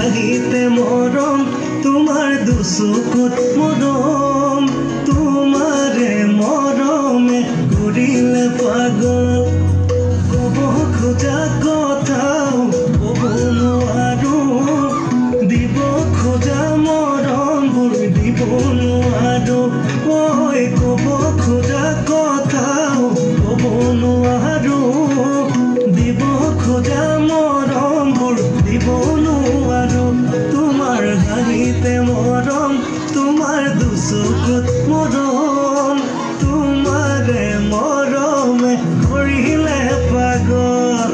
হাঁহিতে মৰম তোমাৰ দুচকুত মৰম তোমাৰে মৰমে কৰিলে পাগল ক'ব খোজা কথাও ক'ব নোৱাৰো দিব খোজা মৰমবোৰ দিব নোৱাৰো ঐ ক'ব খোজা কথাও ক'ব নোৱাৰো দিব খোজা মৰমবোৰ দিব নোৱাৰো তোমাৰ হাঁহিতে মৰম তোমাৰ দুচকুত মৰম তোমাৰে মৰমে কৰিলে পাগল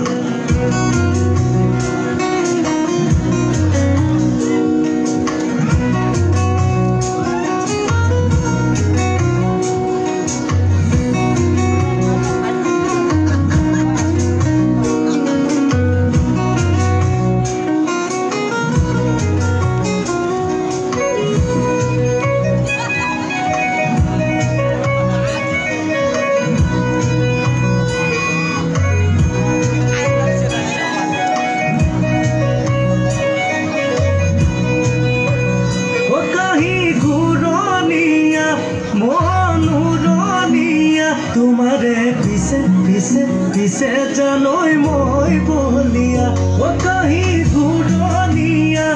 তোমাৰে পিছে পিছে পিছে জানৈ মই বলিয়া ও কাহি ঘূৰণীয়া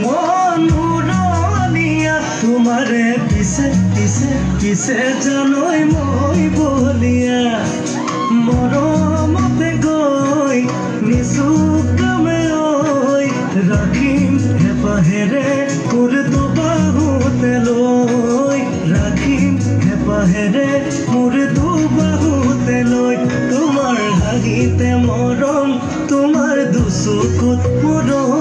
মনুৰণীয়া তোমাৰে পিছে পিছে পিছে জানৈ মই বলিয়া মৰমতে গৈ নিচুকমে ঐ ৰাখিম হেপাহেৰে কোৰটো বাহুতে লৈ ৰাখিম হেপাহেৰে মোৰটো বাহুতে লৈ তোমাৰ হাঁহিতে মৰম তোমাৰ দুচকুত মৰম